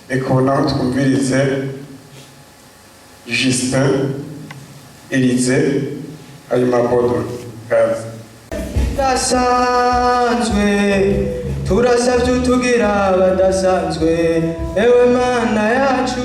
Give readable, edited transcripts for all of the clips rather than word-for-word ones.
Reka naho twumvirize Justin Elize hanyuma Bodo kazi dasanzwe turasavye utugira badasanzwe ewe mana yacu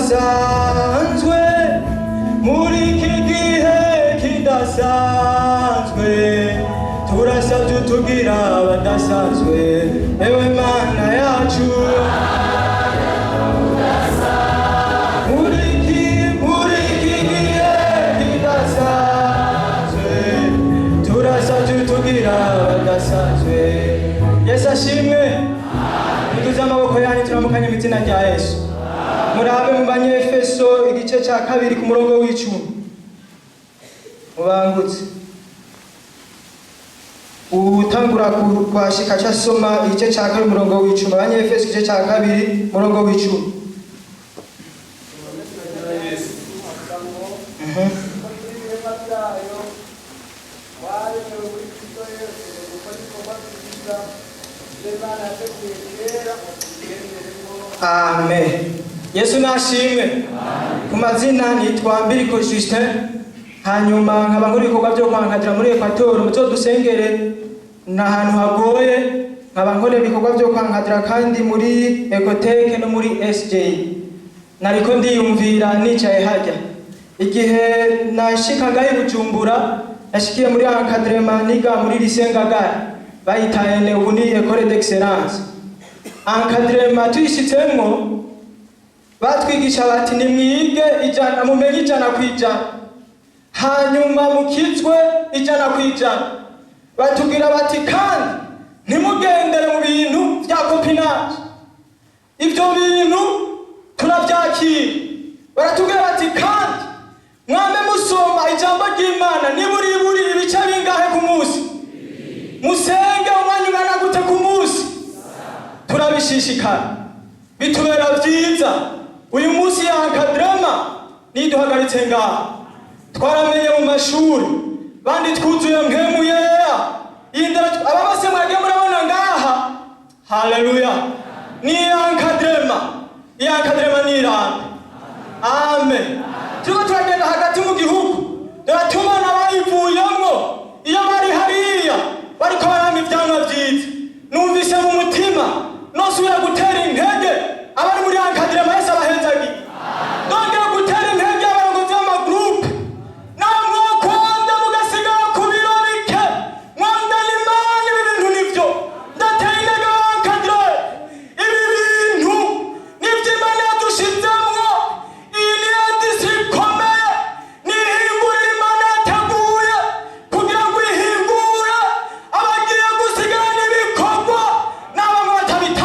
udasanzwe muri iki gihe kidasanzwe turasavye utugira badasanzwe ewe mana yacu muri iki gihe kidasanzwe turasavye utugira badasanzwe. Yesu ashimwe. Tuduze amaboko yanyu turamukanye mu izina rya Yesu. Murabe mu Banyefeso igice cya 2 ku murongo w'icumi. Mubangutse. Utangura kwashika cha soma igice cya 2 murongo w'icumi. Banyefeso igice cya 2 murongo w'icumi. Amen. Yesu nashimwe. Ku mazina nitwa Mbiriko Justin. Hanyuma nkaba nkora ibikorwa byo kwankatira muri Equateur muzo dusengere n'ahantu hagoye. Nkaba nkora ibikorwa byo kwankatira kandi muri Ecotech no muri SJ. Nariko ndiyumvira nicaye hajya. Igihe nashikaga i Bujumbura, nashikiye muri encadrement niga muri Lisengagara. Bayitaye ubu ni École d'Excellence. Encadrement tuyishitsemwo batwigisha bati nimwige ijana mumenye ijana kwijana hanyuma mukizwe ijana kwijana batugira bati kandi ntimugendere mu bintu bya copinage ibyo bintu turabyakira baratubwira bati kandi mwame musoma ijambo ry'Imana niburi ibice bingahe ku munsi musenge umwanya ungana gute ku munsi turabishishikara bitubera byiza. Uyu munsi ya encadrement niduhagaritse ngaha twaramenye mu mashuri bandi twuzuye mpemu yera indara ababase mwage murabona ngaha haleluya ni encadrement ni irande. Amen. Turiko turagenda hagati mu gihugu turatubona bayivuyemwo iyo bari hariya bariko barama ivyamwa vyiza numvise mu mutima nosubira gutera intege abari muri encadrement Yesu abahezagi dongera gutera intege abarongozi b'amagroupe namwe kwanda mugasigara ku biro bike mwandana Imana ibintu nivyo ndatera intege encadrement ibi bintu nivyo Imana yadushizemwo iyi ni indisi ikomeye nihingurira Imana yateguye kugira ngo ihingure abagiye gusigara n'ibikorwa n'abamwe batabiteguye.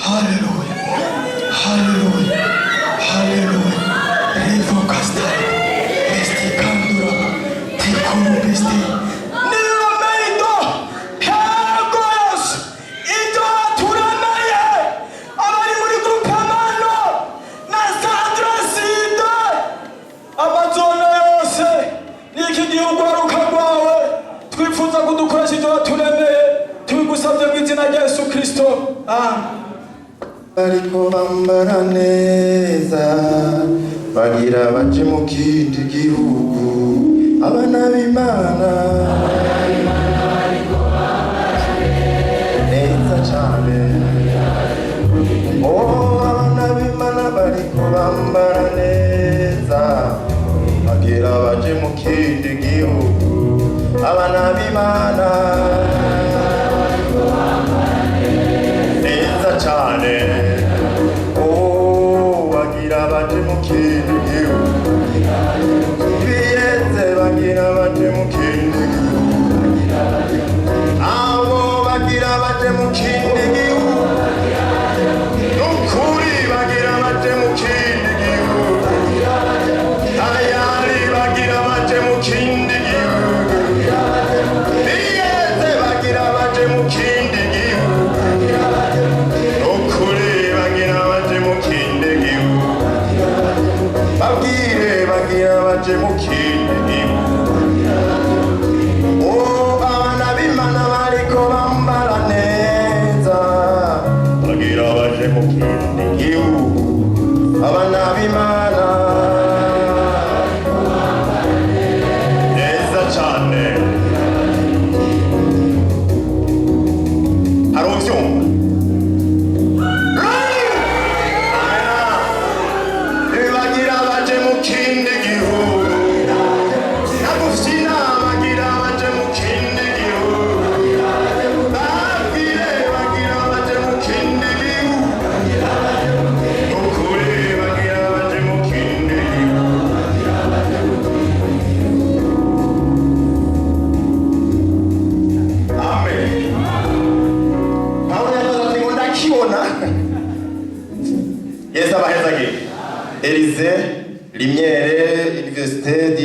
Haleluya. Haleluya. Haleluya. Revo Castai. Besti Kandura. Tikuru Besti. Nilo meito. Hegos. Ito turameye. Abari muri grupe amano. Na sandraside. Amazona yose. Niki gihugu aruka rwawe. Twifuza kudukoresha ivyo waturemeye. Tubigusabye mu izina rya Yesu Kristo. Amen. Bariko bambara neza bagira baje mu kindi gihugu abana b'Imana neza cyane abana b'Imana bariko bambara neza bagira baje mu kindi gihugu abana b'Imana neza cyane bagira baje mu kindi gihugu biyeze bagira baje mu kindi gihugu abo bagira baje mu kindi gihugu n'ukuri bagira baje mu kindi gihugu ayari bagira baje mu kindi gihugu biyeze bagira baje mu kindi gihugu n'ukuri bagira baje mu kindi gihugu babwire bagira baje mu kindi gihugu abana b'Imana bariko bambara neza bagira baje mu kindi gihugu abana b'Imana neza cyane hari uvyumva bagira baje mu kindi gihugu nagufyina bagira baje mu kindi gihugu babwire bagira baje mu kindi gihugu ukuri bagira baje mu kindi gihugu amen Pawulo yavuze ati ngo ndakibona Yesu abahezagiye Élysée, Limiere, Université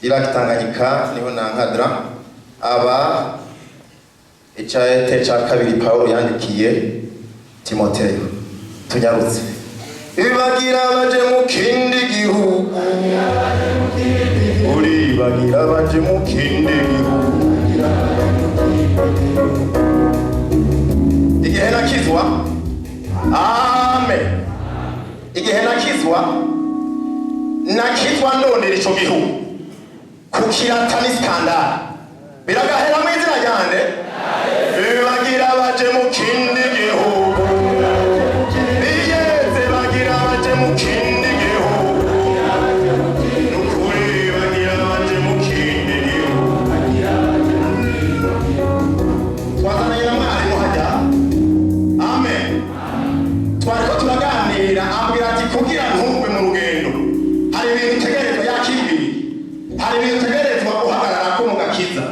du Lac Tanganyika, niho nankadra aba icayete ca kabiri Pawulo yandikiye Timoteyo tunyarutse bagira baje mu kindi gihugu uri bagira baje mu kindi gihugu igihe nakizwa amen igihe nakizwa ndondera ico gihugu kukirata ni skandale biragahera mu izina ryande bagira baje mu kindi gihugu biyeze bagira baje mu kindi gihugu nukuri bagira baje mu kindi gihugu twazananye na mwarimu hajya amen twariko turaganira ambwira ati kugira ntumve mu rugendo hari ibintu utegerezwa yakibiri hari ibintu utegerezwa guhagarara ko mu gakiza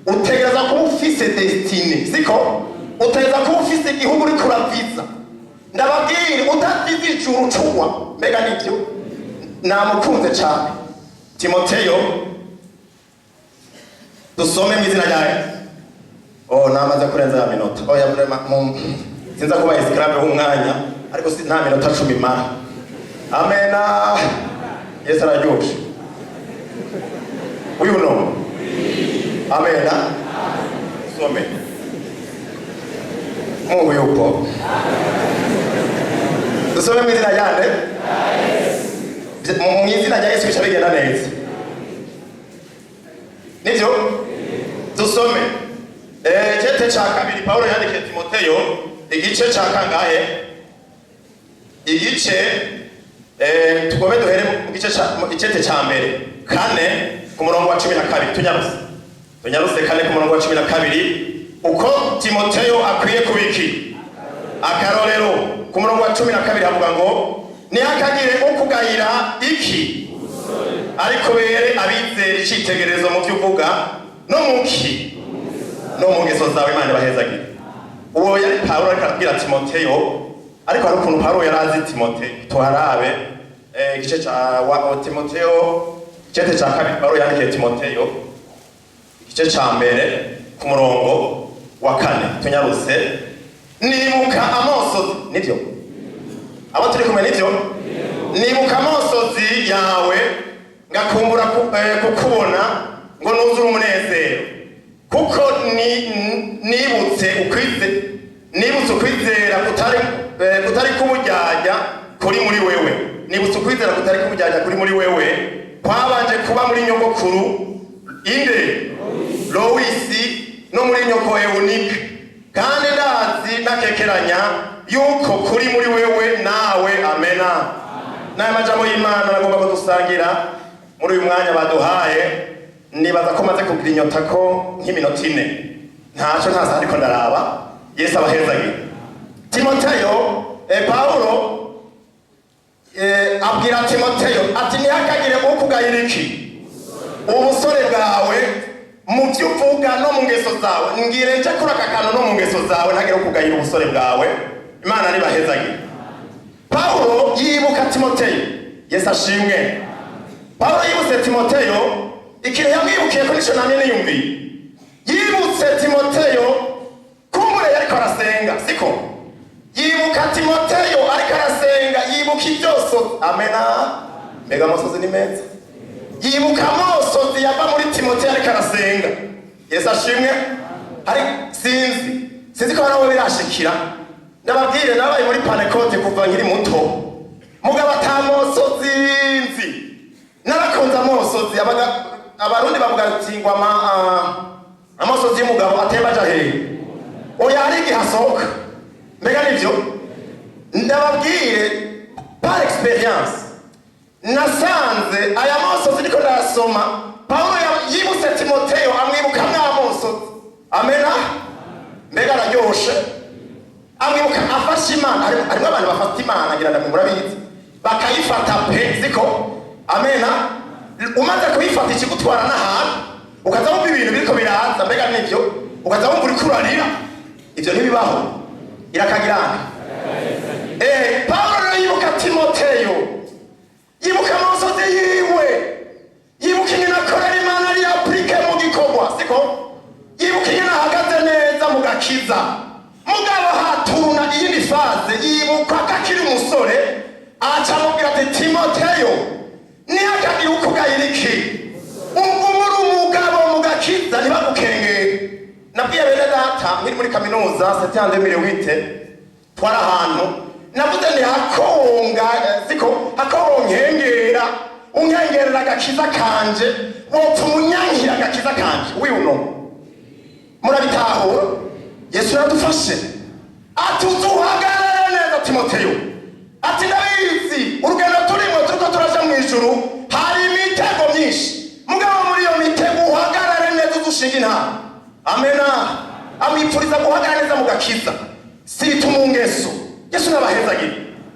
utegereza kuba ufise destine siko utegereza kuba ufise igihugu uri kuraviza ndababwira utaviza ijuru cugwa mbega nibyo namukunze cyane Timoteyo dusome mu izina rya Yesu namaze kurenza ya minota sinza kuba esclave w'umwanya ariko nta minota 10 mara amena Yesu araryoshe uyu no amena some Mungu yupo dusome mu izina rya Yesu mu izina rya Yesu bigenda neza nivyo dusome igice ca kabiri Pawulo yandikiye Timoteyo igice ca kangahe igice tugome duhere mu gice ca mbere kane ku murongo wa 12 tunyaruse kane ku murongo wa 12 uko Timoteyo akwiye kubiki akarorero ku murongo wa 12 havuga ngo ni akagire ukugayira iki ariko bere abizera icitegerezo mu byuvuga no muki no mu ngeso zawe Imana bahezagire uwo yari Pawulo ariko arabwira Timoteyo, ariko hari ukuntu Pawulo yari azi Timoteyo. Tuharabe igice ca Timoteyo, igice ca kabiri Pawulo yandikiye Timoteyo, igice ca mbere ku murongo wa 4. Tunyaruse. Nibuka amosozi, nivyo abo turi kumwe, nivyo nibuka amosozi yawe ngakumbura kukubona ngo nuzure umunezero, kuko nibutse ukwizera kutari kubujyajya kuri muri wewe. Nibutse ukwizera kutari kubujyajya kuri muri wewe kwabanje kuba muri nyogokuru inde Loisi no muri nyoko Eunike, kandi ndazi nakekeranya yuko kuri muri wewe nawe. Amena. N'aya majambo y'Imana nagomba kudusangira muri uyu mwanya baduhaye. Nibaza ko maze kugira inyota ko nk'iminota 4 ntaco ntaza ariko ndaraba. Yesu abahezagira. Timoteyo, Paulo abwira Timoteyo ati ntihakagire ukugayira iki ubusore bwawe mu byo uvuga no mu ngeso zawe. Ngire nje kuri aka kantu no mu ngeso zawe ntagire ukugayira ubusore bwawe. Imana nibahezagira. Paulo yibuka Timoteyo. Yesu ashimwe. Paulo yibutse Timoteyo ikintu yamwibukiye ko nico namye niyumviye. Yibutse Timoteyo kumbure yariko arasenga, siko? Yibuka Timoteyo ariko arasenga, yibuka ibyoso. Amena. Mbega amosozi ni meza. Yibuka amosozi yava muri Timoteyo ariko arasenga. Yesu ashimwe. Hari sinzi ko nawe birashikira. Ndababwire nabaye muri Pentecote kuva nkiri muto. Mugabo atamosozi nzi. Narakonza amosozi abarundi bavuga ati ngo amosozi y'umugabo atemba aja hehe. Oya hari igihe asohoka. Mbega nivyo ndababwire par experience nasanze aya mosozi niko ndasoma. Paulo yibutse Timoteyo amwibuka mwamosozi. Amena. Mbega araryoshe. Amwibuka afashe Imana. Harimo abantu bafata Imana ngira ngo murabizi bakayifata pe, siko? Amena. Umaze kuyifata ikigutwara n'ahantu ukaza wumva ibintu biriko biraza. Mbega nivyo ukaza wumva uri kurarira. Ivyo ntibibaho. Irakagirana. Paulo yibuka Timoteyo, yibuka amosozi yiwe, yibuka ingene akorera Imana ari aplike mu gikorwa, siko? Yibuka ingene ahagaze neza mu gakiza. Mugabo hatuna iyindi faze. Yibuka kakiri umusore aca amubwira ati Timoteyo ntihakagire ukugayira iki umuri umugabo mu gakiza ntibagukengere. Nabwiye bene data nkiri muri kaminuza Septembre 2008 twara ahantu navuze ni hakonga, siko? Hakonkengera unkengerera agakiza kanje wopfa umunyankira agakiza kanje wiuno. Murabitahura? Yesu yadufashe atuzuhagarare neza Timoteyo. Ati ndabizi urugendo turiko turaja mu ijuru hari imitego myinshi, mugabo muri iyo mitego uhagarare neza udushinga intara. Amena. Amwipfuriza guhagarara neza mu gakiza, sirita mu ngeso. Yesu nabahezagira.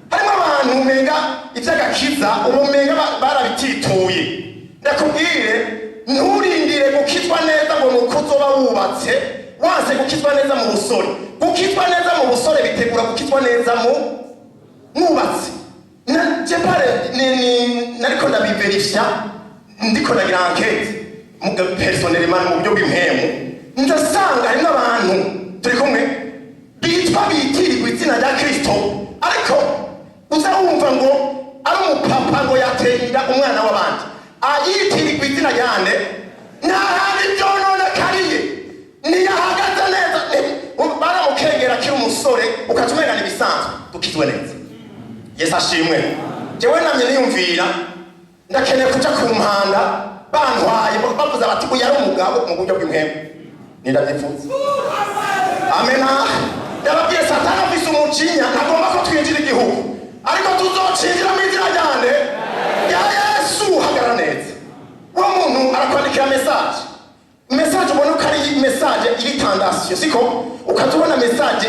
Harimo abantu umenga ivy'agakiza ubumenga barabitituye. Ndakubwire nturindire gukizwa neza ngo nuko uzoba wubatse wanse gukizwa neza mu busore. Gukizwa neza mu busore bitegura gukizwa neza mu mwubatsi. Je pare nariko ndabiverifya ndiko ndagira enquête mu personnellement mu buryo bw'impemu. Ndasanga harimo abantu turi kumwe bitwa bitirirwa izina rya Kristo, ariko uzawumva ngo ari umupapa ngo yatenda umwana w'abandi ayitirirwa izina ryande ntahandi byononekariye. Ntiyahagaze neza baramukengera akiri umusore ukatumenya n'ibisanzwe. Dukizwe neza. Yesu ashimwe. Jewe namye niyumvira ndakeneye kuja ku mpanda bantwaye bavuze bati uyu ari umugabo mu buryo bw'impemu. Nindavyifuza. Amena. Ndababwiye Satani afise umujinya ntagomba ko twinjira igihugu, ariko tuzocinjira mu izina ryande ya Yesu. Hagarara neza. Uwo muntu arakwandikira message ubona ko ari message iri tendance, siko? Ukatubona message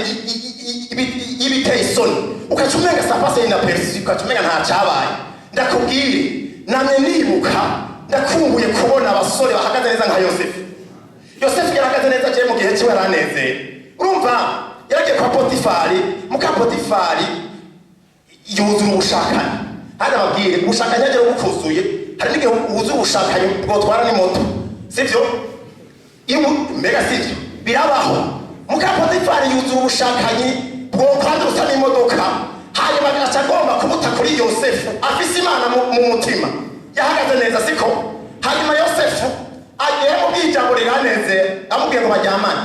ibiteye isoni ukacumenga sapase ina persi ukacumenga nta cyabaye. Ndakubwire namye nibuka ndakumbuye kubona abasore bahagaze neza nka Yosefu. Yosefu yarahagaze neza je mu gihe cyo yaraneze. Urumva yaragiye kwa Potifari, muka Potifari yuzura ubushakanye. Hano ababwire ubushakanye agera bukuzuye, hari n'igihe wuzura ubushakanye bwotwara n'imoto, sivyo? Mbega sivyo? Birabaho. Muka Potifari yuzura ubushakanye bwokwanduza n'imodoka, hanyuma agaca agomba kumuta kuri Yosefu, afise Imana mu mutima, yahagaze neza siko? Hanyuma Yosefu agiye mu bwijambo riranezera, amubwiye ngo baryamane.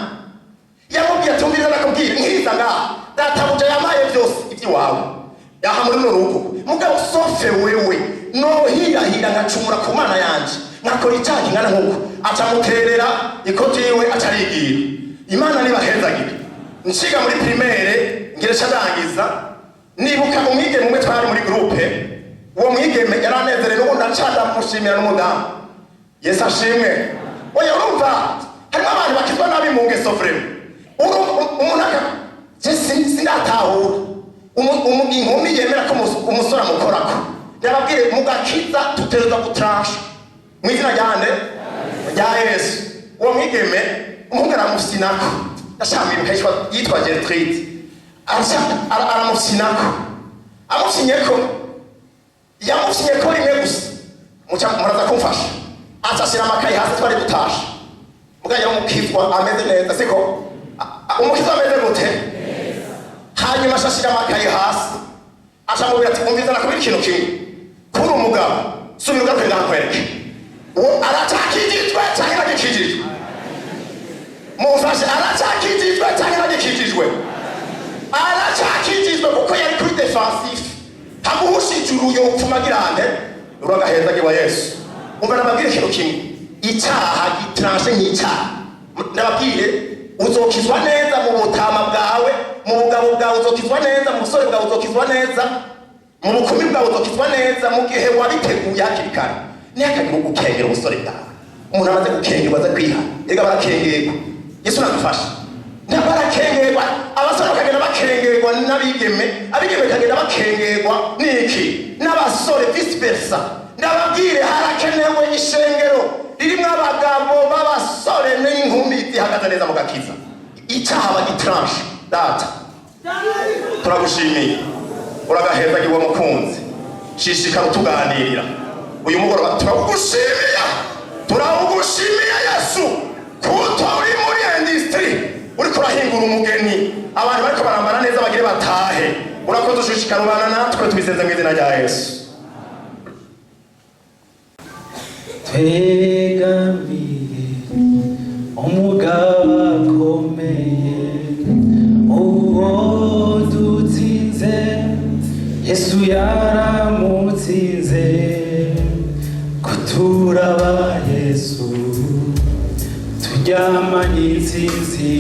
Yamubwiye tumviriza nakubwira nkiriza ngaha, databuja yamaye byose iby'iwawe, yaha muri runo rugo, mugabo sofe wewe nohirahira ngacumura ku Mana yanje, nkakora icyaha kingana nk'uko, acamuterera ikoti yiwe acarigira. Imana nibahezagira. Nshiga muri primaire ngeresha ndangiza, nibuka umwigeme umwe twari muri groupe, uwo mwigeme yaranezerewe n'ubundi acada mushimira n'umudamu. Yesu ashimwe. Oya urumva harimo abantu bakizwa nabi mu ngeso vrema. Umunaka sindatahura inkumi yemera ko umusore amukorako. Yababwire mugakiza tutereza gutransha mu izina ryande rya Yesu. Uwo mwigeme umuhungu aramusinako, yashambiruka yitwa Gertrude, aramusinako, amusinyeko, yamusinyeko rimwe gusa, muraza kumfasha, asasira amakayi hasi twari dutasha. Mugaya umukizwa ameze neza siko? Umukizwa ameze gute? Hanyuma ashashira amakayi hasi, acamubwira ati umviza nakubira ikintu kimwe, kuri umugabo subira ugaruke ndakwereke. Uwo aracakijijwe canke nagikijijwe? Mufashe aracakijijwe canke nagikijijwe? Aracakijijwe kuko yari kuri defensif, haguhushije uruyo upfumagirane uragaheza giwa Yesu. Umva nababwire ikintu kimwe, icyaha gitranshe nk'icyaha. Nababwire uzokizwa neza mu butama bwawe, mu bugabo bwawe uzokizwa neza, mu busore bwawe uzokizwa neza, mu bukumi bwawe uzokizwa neza mu gihe wabiteguye hakiri kare. Ntihakagire gukengera ubusore bwawe. Umuntu amaze gukengerwa aza kwiha, ega barakengerwa. Yesu nadufasha. Barakengerwa, abasore bakagenda bakengerwa n'abigeme, abigeme bakagenda bakengerwa n'iki? N'abasore vice versa. Ndababwire harakenewe ishengero ririmo abagabo b'abasore n'inkumi zihagaze neza mu gakiza. Icyaha bagitranche data. Turagushimiye. Uragaheza giwa mukunzi. Shishikara utuganirira. Uyu mugoroba turagushimiye. Turagushimiye Yesu. Kuko uri muri industry uri kurahingura umugeni. Abantu bariko barambara neza bagire batahe. Urakoze ushishikara ubana natwe tubiseze mu izina rya Yesu. Twegamiye umugabo akomeye, uwo dutsinze Yesu yaramutsinze, kuturaba Yesu turyamanye intsinzi.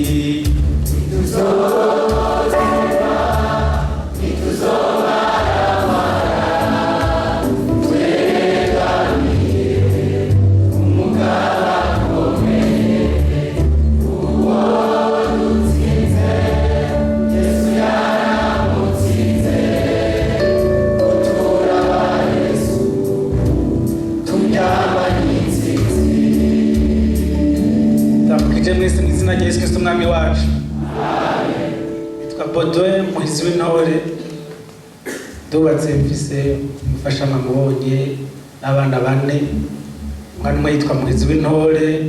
Mwese mu izina rya Yesu Kristo umwami wacu. Nitwa Baudouin muhizi w'intore, ndubatse mfise umufasha mamubonye n'abana bane. Umwana umwe yitwa muhizi w'intore,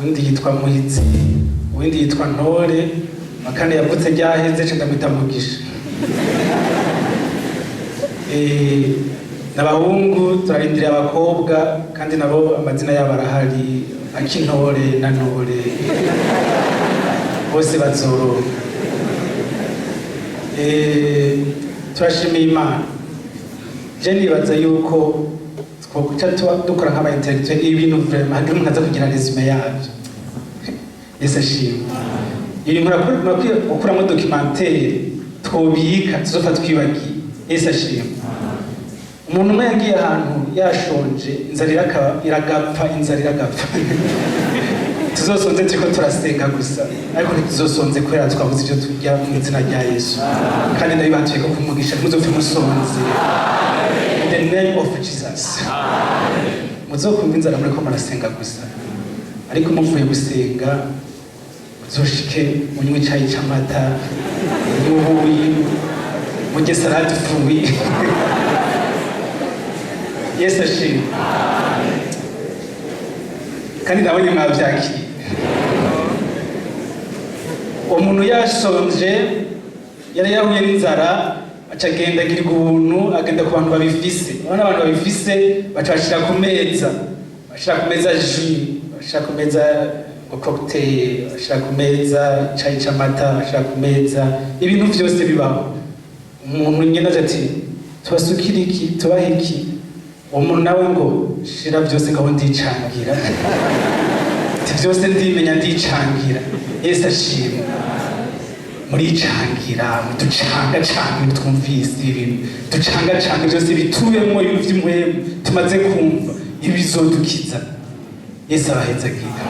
undi yitwa muhizi, uwundi yitwa ntore, akane yavutse ryaheze ndamwita mugisha. N'abahungu turarindiriye abakobwa kandi nabo amazina yabo arahari, akintore na ntore bose bazoro. Turashimiye Imana. Je nibaza yuko twokuca dukora nk'aba intellectuel ibintu vraiment hagira umuntu aza kugira resume yavyo. Yesu ashimwe. Iyi murakwiye gukuramo documentaire twobika tuzofa twibagiye. Yesu ashimwe. Umuntu umwe yagiye ahantu yashonje, inzara iragapfa. Tuzosonze turiko turasenga gusa, ariko ntituzosonze kubera twabuze ivyo turya mu izina rya Yesu. Kandi ndabibatuye ko kumugisha muzopfe musonze. In the name of Jesus. Muzokumva inzara muriko murasenga gusa, ariko muvuye gusenga uzoshike munywe icayi c'amata n'ubuyi murye salade fruit Yesu ashimwe kandi nabonye mwavyakiriye umuntu yashonje yari yahuye n'inzara aca agenda agirirwa ubuntu agenda ku bantu babifise urabona abantu babifise baca bashira ku meza jus bashira ku meza cocktail bashira ku meza icayi c'amata bashira ku meza ibintu vyose bibaho umuntu nyene ati tubasukira iki tubaha iki umuntu nawe ngo shira vyose ngaho ndicangira vyose ndimenya ndicangira Yesu ashimwe muricangira muducanga twumvise ibintu ducanga byose bituyemo ibintu vy'imwemu tumaze kumva ibizodukiza Yesu abahezagira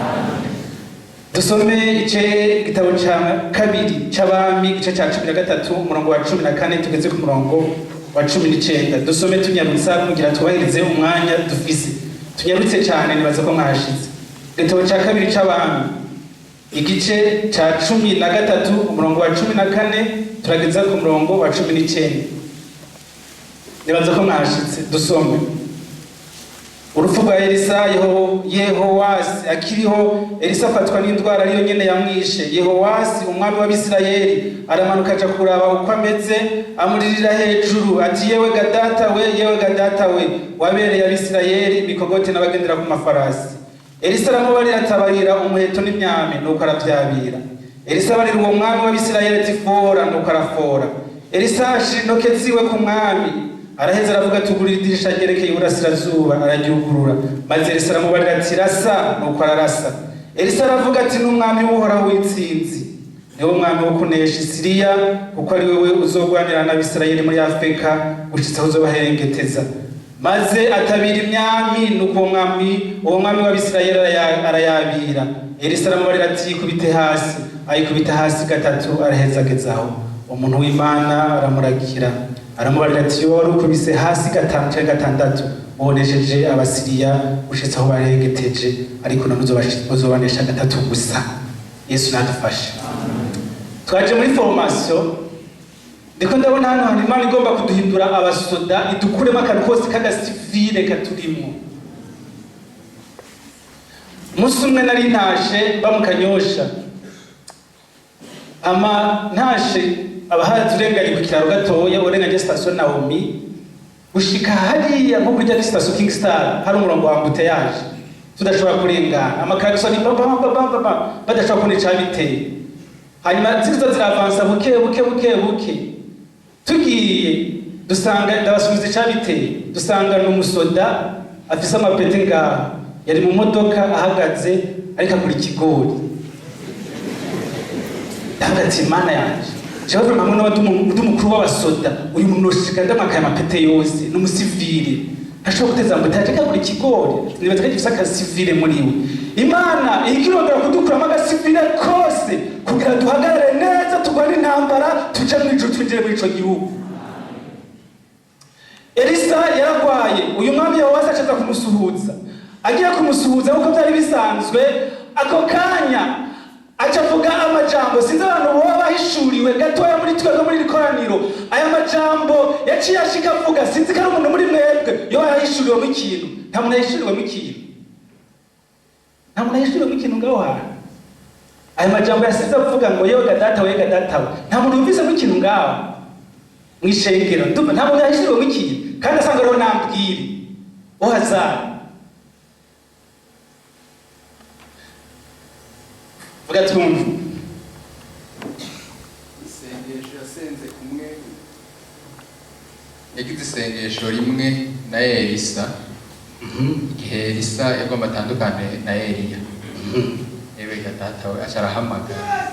dusome igitabo ca kabiri c'abami igice ca 13 umurongo wa 14 tugeze ku murongo wa 19 dusome tunyarutsa kugira tubahirize umwanya dufise tunyarutse cyane nibaza ko mwashize igitabo ca kabiri c'abami igice ca 13 umurongo wa 14 turageza ku murongo wa 19 nibaza ko mwashitse dusome urupfu rwa Elisa Yehowasi akiriho Elisa afatwa n'indwara ariyo nyene yamwishe Yehowasi umwami w'Abisirayeli aramanuka aja kuraba uko ameze amuririra hejuru ati yewe gadata we wabereye Abisirayeli bikogote n'abagendera ku mafarasi Elisa aramubarira atabarira umuheto n'imyami nuko aravyabira Elisa abarira uwo mwami w'Abisirayeli ati fora nuko arafora Elisa ashira intoke ziwe ku mwami araheza aravuga tugurira idirisha ryerekeye iburasirazuba araryugurura maze Elisa aramubarira ati rasa nuko ararasa Elisa aravuga ati n'umwami w'uhoraho w'intsinzi niwe mwami wo kunesha Siriya kuko ari wewe uzogwanira n'Abisirayeli muri Afurika gushitsa aho uzobaherengeteza maze atabira imyami nuko uwo mwami w'Abisirayeli arayabira Elisa aramubarira ati yikubite hasi ayikubita hasi gatatu araheza agezaho umuntu w'Imana aramuragira aramubarira ati yo wari ukubise hasi gatanu cyangwa gatandatu ubonesheje Abasiriya gushitsa aho barengeteje ariko none uzobanesha gatatu gusa Yesu nadufashe twaje muri formation ndiko ndabona hano hari Imana igomba kuduhindura abasoda idukuremo akantu kose k'agasivile katurimo umunsi umwe nari ntashe bamukanyosha ntashe abahazi urenganye ku kiraro gatoya urenganye station Naomi ushika hariya nko kujya station King Star hari umurongo wa embouteillage tudashobora kurengana amakaraso ni baba badashobora kunica biteye hanyuma zizo ziravansa buke tugiye dusanga ndabasubiza cyabiteye dusanga n'umusoda afise amapete ngaho yari mu modoka ahagaze ariko akora ikigori ndagati Imana yanje jewe namwe n'abadumukuru w'abasoda uyu muntu ushika ndamakaye amapete yose n'umusivile ashobora guteza mbutaje akora ikigori nibaza ko gifisa akasivile muri we Imana ikirondera kudukuramo agasivile kose kugira duhagarare neza tugwane intambara tuje mu ijuru tugere muri ico gihugu Elisa yaragwaye uyu mwami Yehowasi acaza kumusuhuza agiye kumusuhuza uko byari bisanzwe ako kanya acavuga amajambo sinzi abantu boba bahishuriwe gatoya muri twebwe muri rikoraniro aya majambo yaciye ashika avuga sinzi ko ari umuntu muri mwebwe yo yahishuriwe mu kintu nta muntu yahishuriwe mu kintu ngaho hantu aya majambo yasize avuga ngo yewe gadata we nta muntu yumvise mu kintu ngaho mwishengero ndumva nta muntu yahishuriwe mu kintu kandi asanga ariho nambwire uhazara vuga twumva isengesho yasenze kumwe yagize isengesho rimwe na Elisa igihe Elisa yagomba atandukane na Eliya yewe gatata we acarahamagara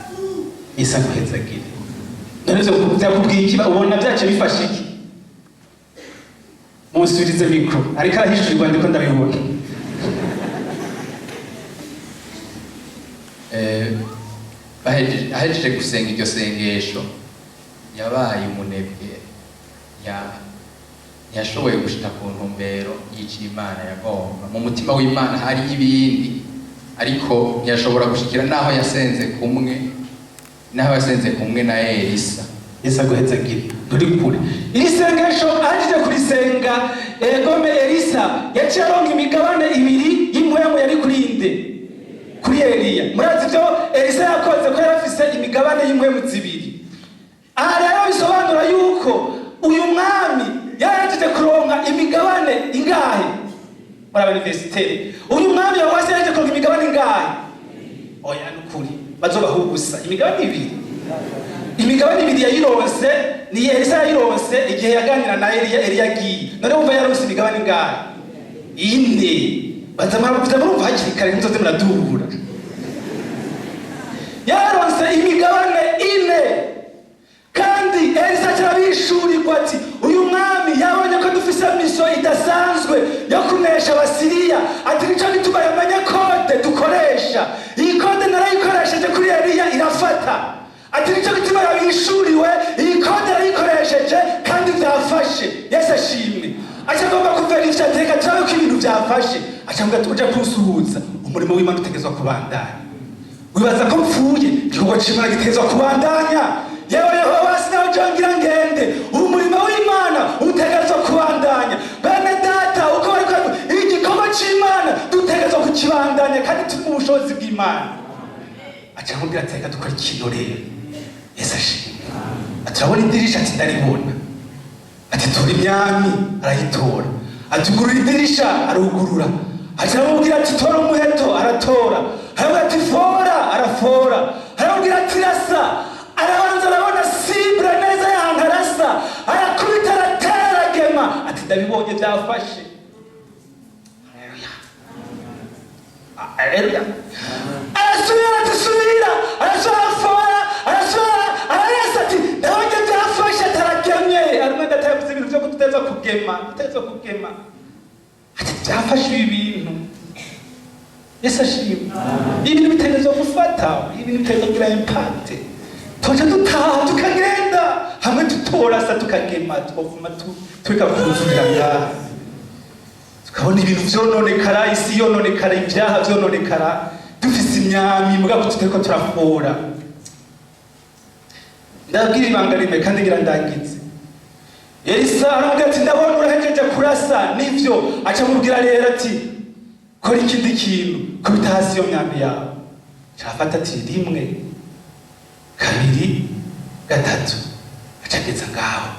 Isa kwezagire none zo byakubwiye iki ubona byace bifashe iki musubirize mikro ariko arahishurirwa ndiko ndabibona ahejeje gusenga iryo sengesho yabaye umunebwe ntiyashoboye gushika ku ntumbero y'icyo Imana yagomba mu mutima w'Imana hari ibindi ariko ntiyashobora gushikira naho yasenze kumwe na Elisa. Yesu aguhezagire nturi kure. Iri sengesho ajije kurisenga egome Elisa yaciye aronka imigabane ibiri y'impwemu yari kurinde kuri Eliya. Murazi byo Elisa yakoze ko yarafise imigabane y'impwemu zibiri. Aha rero bisobanura yuko uyu mwami yarajije kuronka imigabane ingahe muri universite. Uyu mwami yawase yarajije kuronka imigabane ingahe? Oya nukuri bazobaho gusa imigabane ibiri. Imigabane ibiri yayironse ni Elisa yayironse igihe yaganira na Eliya agiye. None umva yaronse imigabane ingahe? Ine. Bazamurumva hakiri kare ntimuzoze muradubura. Yaronse imigabane ine. Kandi Elisa arabishurirwa ati uyu mwami yabonye ko dufise miso idasanzwe yo kunesha Abasiriya, ati nico gituma yamenye kode dukoresha. Iyi kode narayikoresheje kuri Eliya irafata. Ati nico gituma yabishuriwe, iyi kode yarayikoresheje kandi byafashe. Yesu ashimwe. Acagomba kuverifya teka turabe ko ibintu byafashe. Acambwa tuja kusuhuza umurimo w'Imana utegezwa kubandanya. Wibaza ko mpfuye igikorwa c'Imana gitezwa kubandanya. Yewe Yehova sinaho jongira ngende, umurimo w'Imana utegezwa kubandanya. Bene data uko bariko igikorwa c'Imana dutegezwa kukibandanya kandi turi mu bushobozi bw'Imana. Acambwa teka dukora ikintu rero. Yesu ashimwe. Aturabona idirisha ati ndaribona. Ati tura imyami arayitora. Atugurura idirisha arugurura. Aramubwira ati tora umuheto aratora. Aramubwira ati fora arafora. Aramubwira ati rasa arabanza arabona sibre neza y'ahantu arasa. Arakubita aratera gema. Ati ndabibonye byafashe. Haleluya. Arasubira ati subira. Arasubira fora. Arasubira araresa ati ndabonye byafashe ataragemye. Arumwe ndatavuze ibintu byo kututeza kugema. Tuteza kugema. Ati byafashe ibintu. Yesu ashimwe. Ibintu bitegerezo gufata, ibintu bitegerezo kugira impact. Toje dutaha tukagenda hamwe tutora sa tukagema twovuma twika kuzurira ngaha. Tukabona ibintu vyononekara, isi yononekara, ibyaha vyononekara, dufise imyami mugabo tutariko turafora. Ndabwira ibanga rimwe kandi ngira ndangize. Elisa aramubwira ati ndabona urahejeje kurasa nivyo. Aca mubwira rero ati kora ikindi kintu kubita hasi yo myambi yawe. Cafata ati rimwe kabiri gatatu acageza ngaho.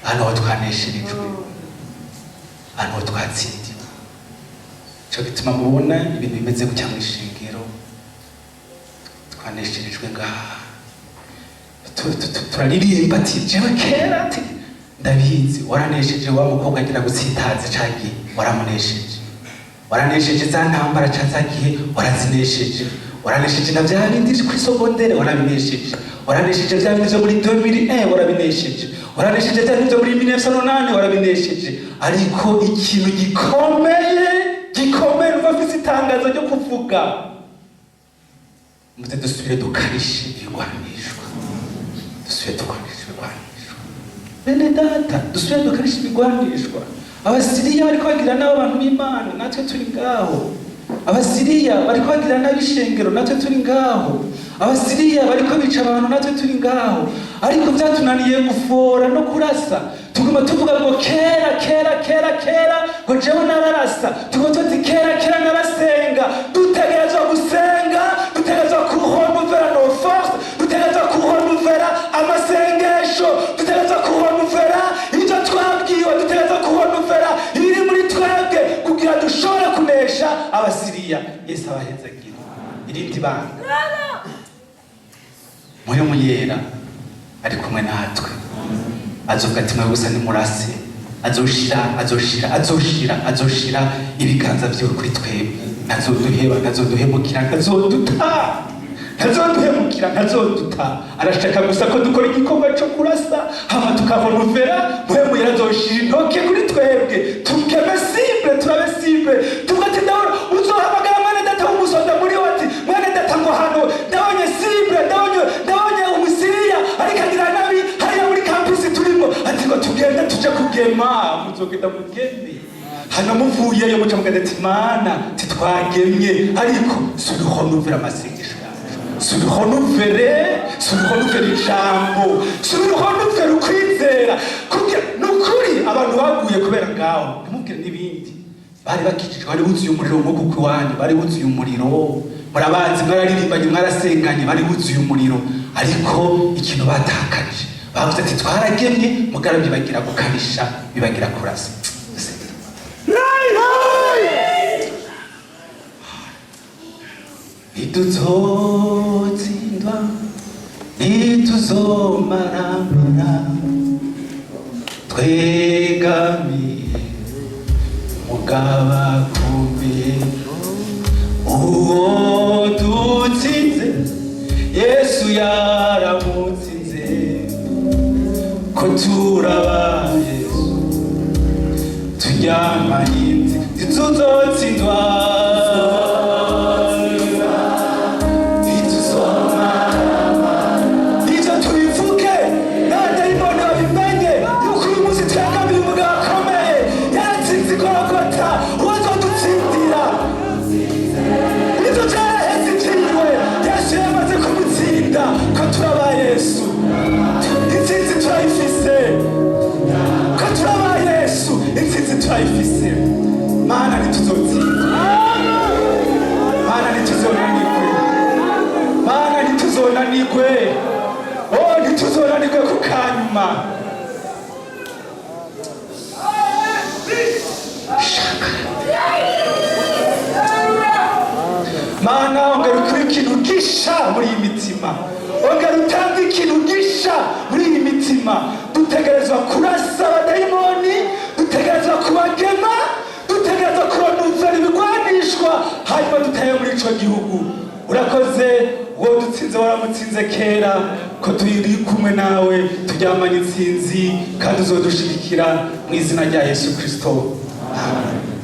Hano twanesherijwe, hano twatsindiwe. Cyo gituma mubona ibintu bimeze gutya mu ishingiro. Twanesherijwe ngaha. Turaririmba ati jewe kera ati ndabizi waranesheje wa mukobwa agira gutsitaze cagiye waramunesheje. Waranesheje za ntambara cazagiye warazinesheje. Waranesheje na bya bindi kuri sogondere warabinesheje. Waranesheje bya bindi byo muri 2001 warabinesheje. Waranesheje bya bindi byo muri 1908 warabinesheje. Ariko ikintu gikomeye ufite itangazo ryo kuvuga. Mute dusubire dukarishe ibigwanishwa. Dusubire dukarishe ibigwanishwa. Bene data dusubire dukarishe ibigwanishwa. Abasiriya bariko bagira nabo abantu b'Imana natwe turi ngaho. Abasiriya bariko bagira n'abishengero natwe turi ngaho. Abasiriya bariko bica abantu natwe turi ngaho. Ariko byatunaniye gufora no kurasa. Tuguma tuvuga ngo kera ngo jewe nararasa. Tuguma tuti kera narasenga. Dutegerezwa gusenga, dutegerezwa kuhombera no force, dutegerezwa kuhombera amasengesho, dutegerezwa kuhombera ibyo twabwiwe, dutegerezwa kuhombera ibiri muri twebwe kugira dushobore kunesha Abasiriya. Yesu abahezagira. Irindi banga. Mwe muyera ari kumwe natwe. Azovuga ati mwe gusa ni murase. Azoshira ibiganza byo kuri twebwe. Nazoduhemukira, ntazoduta. Arashaka gusa ko dukora igikorwa cyo kurasa, hama tukavomera, mwe azoshira intoke kuri twebwe. Tukeme simple, turabe simple. Tugati ndabona uzohamagara mwana data w'umusoda muri wati, mwana data ngo hano, ndabonye simple, ndabonye umusiriya, ariko agira nabi, hariya muri campus turimo. Ati ngo tugenda tuje kugema, muzogenda mugende. hano muvuyeyo muca mugenda ati mana titwagemye ariko suriho nuvera amasengesho yacu suriho nuvera ijambo suriho nuvera ukwizera kugira nukuri abantu baguye kubera ngaho ntimubwire n'ibindi bari bakikijwe bari buzuye umuriro nk'uko kwiwanyu bari buzuye umuriro murabazi mwararirimbanye mwarasenganye bari buzuye umuriro ariko ikintu batakanije bavuze ati twaragemye mugara bibagira gukanisha bibagira kurasa ntituzotsindwa ntituzomaramara twegamiye mugaba kumbiye uwo dutsinze Yesu yaramutsinze ko turaba Yesu turyamanye ntituzotsindwa turayifise mana ntituzotsinda mana ntituzonanirwe ntituzonanirwe ku kanyuma mana ongera ukuri ikintu gisha muri iyi mitima ongera utange ikintu gisha muri iyi mitima dutegerezwa kurasa abadayimoni dutegerezwa kubagema dutegerezwa kuronuzana ibigwanishwa hanyuma dutaye muri ico gihugu urakoze uwo dutsinze waramutsinze kera ko turi kumwe nawe turyamanye intsinzi kandi uzodushigikira mu izina rya Yesu Kristo amen.